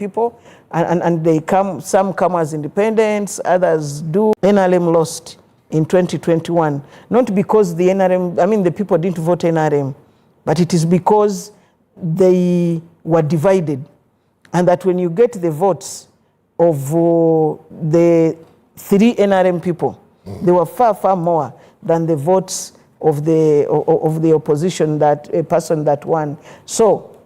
people, and they come. Some come as independents, others do. NRM lost in 2021, not because the NRM, I mean the people didn't vote NRM, but it is because they were divided, and that when you get the votes of the 3 NRM people, they were far more than the votes of the opposition, that a person that won. So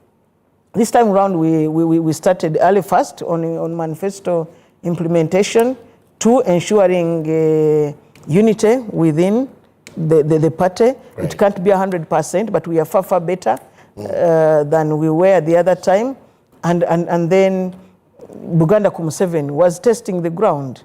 this time around, we started early first on manifesto implementation, 2, ensuring unity within the party. Right. It can't be 100%, but we are far better than we were the other time. And then Buganda Museveni was testing the ground.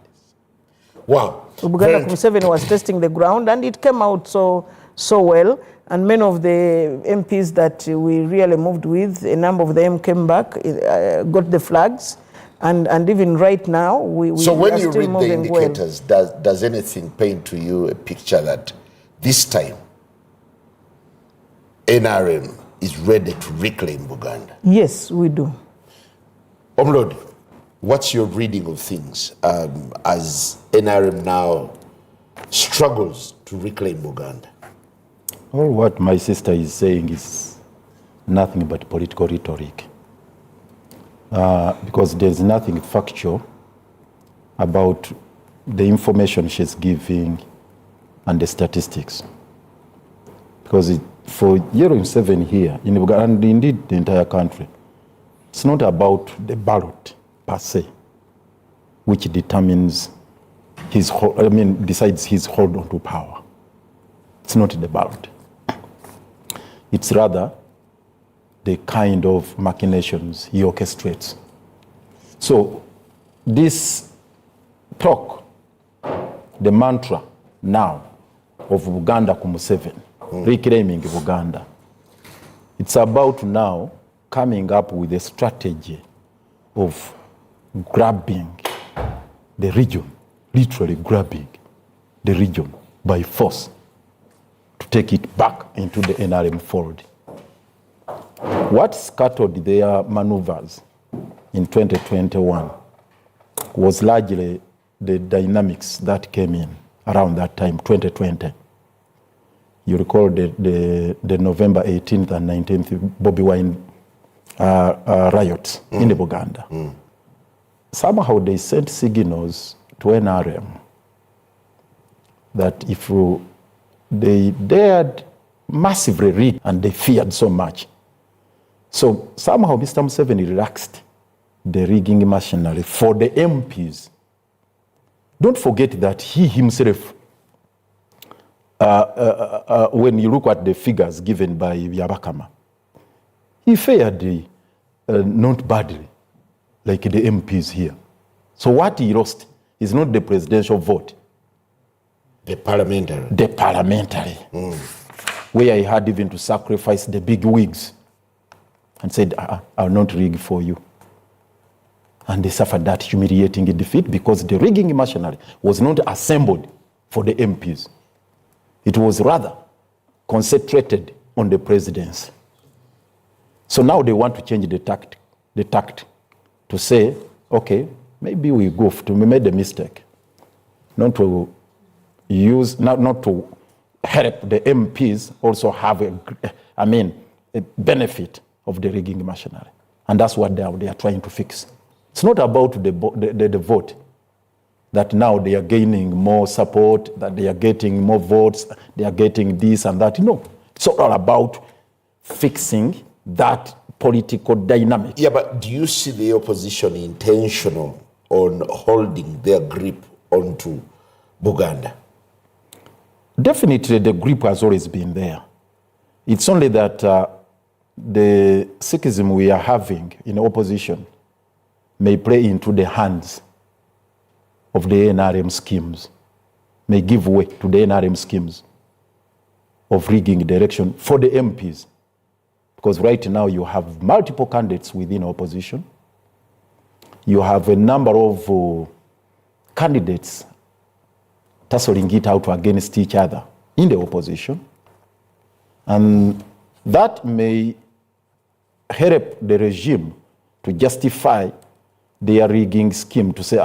Wow. Buganda Museveni was testing the ground, and it came out so well. And many of the MPs that we really moved with, a number of them came back, got the flags, and even right now we so when are you still read the indicators, well. does anything paint to you a picture that this time NRM is ready to reclaim Buganda? Yes, we do. Omlord, what's your reading of things as NRM now struggles to reclaim Buganda? Well, what my sister is saying is nothing but political rhetoric. Because there's nothing factual about the information she's giving and the statistics. Because for Year 7 here, in Uganda, and indeed the entire country, it's not about the ballot per se, which determines decides his hold on to power. It's not the ballot. It's rather the kind of machinations he orchestrates. So this talk, the mantra now of Buganda Museveni, reclaiming Buganda, it's about now coming up with a strategy of grabbing the region, literally grabbing the region by force to take it back into the NRM fold. What scattered their maneuvers in 2021 was largely the dynamics that came in around that time, 2020. You recall the November 18th and 19th Bobby Wine riots in Buganda. Somehow they sent signals to NRM that if they dared massively rig, and they feared so much. So somehow Mr. Museveni relaxed the rigging machinery for the MPs. Don't forget that he himself, when you look at the figures given by Yabakama, he fared not badly, like the MPs here. So what he lost is not the presidential vote. The parliamentary. The parliamentary. Where he had even to sacrifice the big wigs and said, I'll not rig for you. And they suffered that humiliating defeat because the rigging machinery was not assembled for the MPs. It was rather concentrated on the presidency. So now they want to change the tact to say, okay, maybe we made a mistake. Not to use, not to help the MPs also have a benefit of the rigging machinery. And that's what they are trying to fix. It's not about the vote, that now they are gaining more support, that they are getting more votes, they are getting this and that. No, it's all about fixing that political dynamic. Yeah, but do you see the opposition intentional on holding their grip onto Buganda? Definitely the grip has always been there. It's only that the Sikhism we are having in opposition may play into the hands of the NRM schemes, may give way to the NRM schemes of rigging the election for the MPs. Because right now you have multiple candidates within opposition. You have a number of candidates tussling it out against each other in the opposition. And that may help the regime to justify their rigging scheme to say,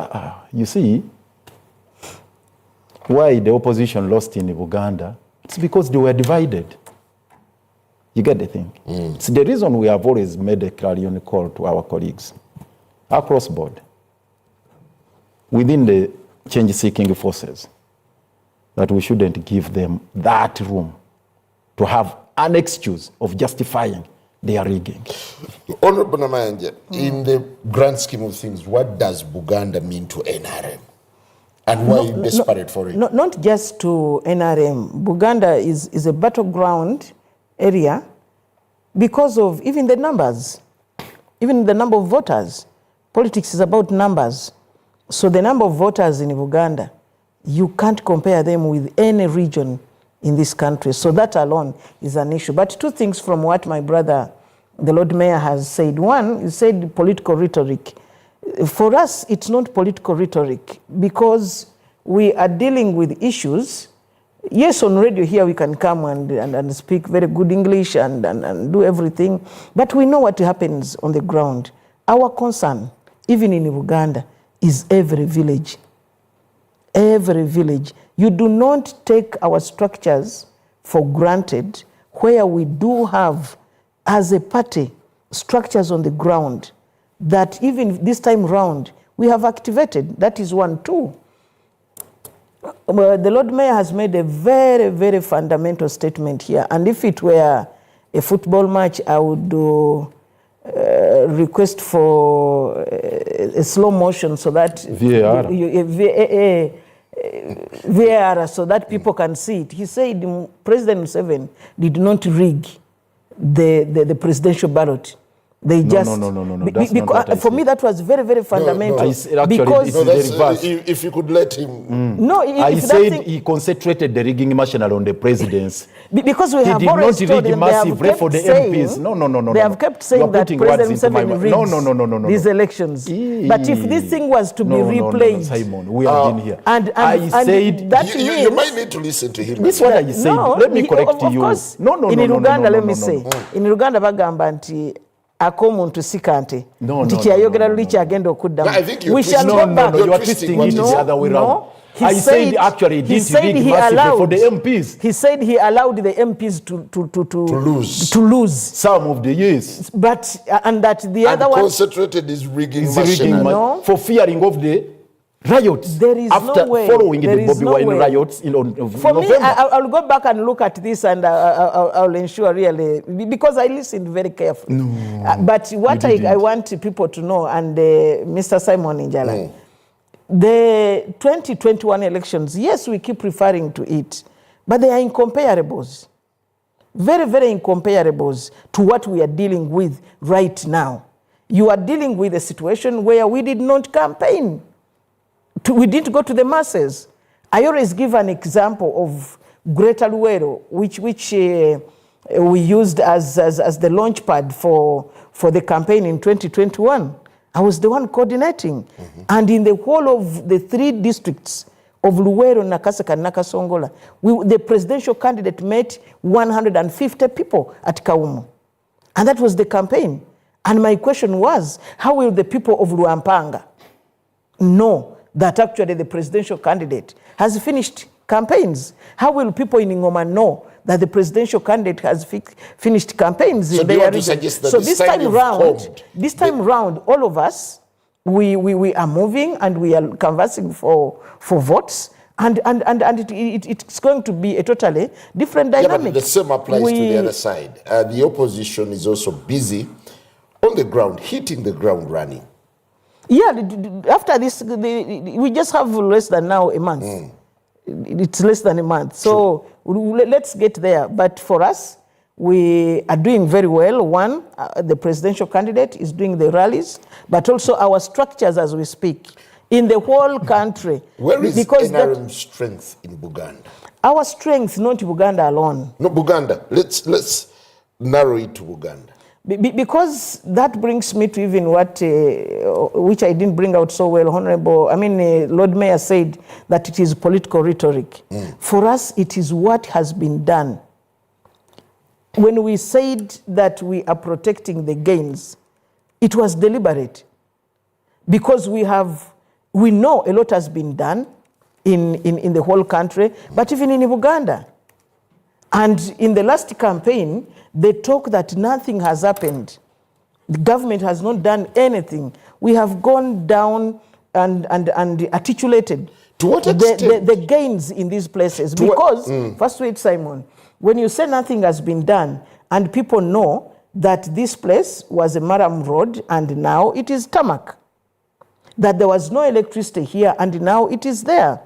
you see, why the opposition lost in Uganda? It's because they were divided. You get the thing? It's the reason we have always made a clarion call to our colleagues across board, within the change-seeking forces, that we shouldn't give them that room to have an excuse of justifying their rigging. Honorable Namayanja, in the grand scheme of things, what does Buganda mean to NRM? And why are you desperate for it? Not just to NRM. Buganda is a battleground area because of even the numbers, even the number of voters. Politics is about numbers. So the number of voters in Uganda, you can't compare them with any region in this country. So that alone is an issue. But two things from what my brother, the Lord Mayor, has said. One, he said political rhetoric. For us, it's not political rhetoric because we are dealing with issues. Yes, on radio here we can come and speak very good English and do everything, but we know what happens on the ground. Our concern, even in Uganda, is every village. Every village. You do not take our structures for granted where we do have, as a party, structures on the ground that even this time round we have activated. That is one. Two, the Lord Mayor has made a very, very fundamental statement here. And if it were a football match, I would request for a slow motion so that VAR, so that people can see it. He said President Museveni did not rig the presidential ballot. They just no. That's not what I for me that was very, very fundamental. Because if you could let him. I said he concentrated the rigging machinery on the presidents. Because we have always told them, they have kept for the saying, MPs. No. They have kept saying that President Museveni rigged these elections. But if this thing was to be replayed, Simon, we have been here. And said that means you might need to listen to him. This is what I said. Let me correct you. In Uganda, let me say, in Uganda bagamba nti akomuntu sikante nti kyayogera luli kyagenda okuddamu. We shall go back. You are twisting it the other way around. I said actually he didn't rig massively for the MPs. He said he allowed the MPs to lose some of the years. But and that the other one concentrated is rigging machinery for fearing of the riots. There is after no way. Following there the Bobby Wine riots in for November. me, I'll go back and look at this and I'll ensure really, because I listened very carefully. But what I want people to know, and Mr. Simon Njala, the 2021 elections, yes, we keep referring to it, but they are incomparables. Very, very incomparables to what we are dealing with right now. You are dealing with a situation where we did not campaign. We didn't go to the masses. I always give an example of Greater Luero, which we used as the launch pad for the campaign in 2021. I was the one coordinating. And in the whole of the 3 districts of Luero, Nakaseka, and Nakasongola, the presidential candidate met 150 people at Kaumu. And that was the campaign. And my question was, how will the people of Luampanga know that actually the presidential candidate has finished campaigns? How will people in Ngoma know that the presidential candidate has finished campaigns? So do you want to suggest that this time round, all of us, we are moving and we are canvassing for votes, and it's going to be a totally different dynamic. Yeah, but the same applies to the other side. The opposition is also busy on the ground, hitting the ground running. Yeah, after this, we just have less than now a month. It's less than a month. So let's get there. But for us, we are doing very well. One, the presidential candidate is doing the rallies, but also our structures as we speak in the whole country. Where is NRM's strength in Buganda? Our strength, not Buganda alone. No, Buganda. Let's narrow it to Buganda. Because that brings me to even what, which I didn't bring out so well, Lord Mayor said that it is political rhetoric. For us, it is what has been done. When we said that we are protecting the gains, it was deliberate. because we know a lot has been done in the whole country, but even in Uganda. And in the last campaign, they talk that nothing has happened. The government has not done anything. We have gone down and articulated to what extent? The gains in these places. Because, first wait, Simon, when you say nothing has been done and people know that this place was a Maram road and now it is tarmac, that there was no electricity here and now it is there,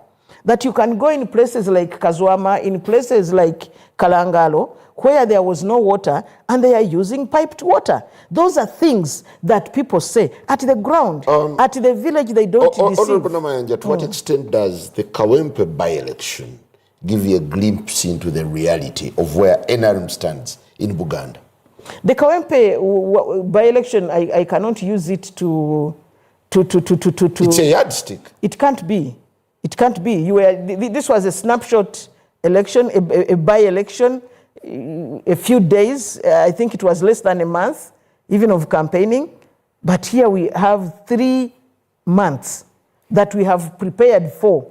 that you can go in places like Kazwama, in places like Kalangalo, where there was no water and they are using piped water. Those are things that people say at the ground, at the village they don't deceive. Honorable Namayanja, to what extent does the Kawempe by-election give you a glimpse into the reality of where NRM stands in Buganda? The Kawempe by-election, I cannot use it to... It's a yardstick. It can't be. It can't be. This was a snapshot election, a by-election, a few days. I think it was less than a month, even of campaigning. But here we have 3 months that we have prepared for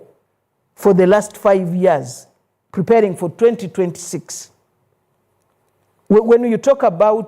the last 5 years, preparing for 2026. When you talk about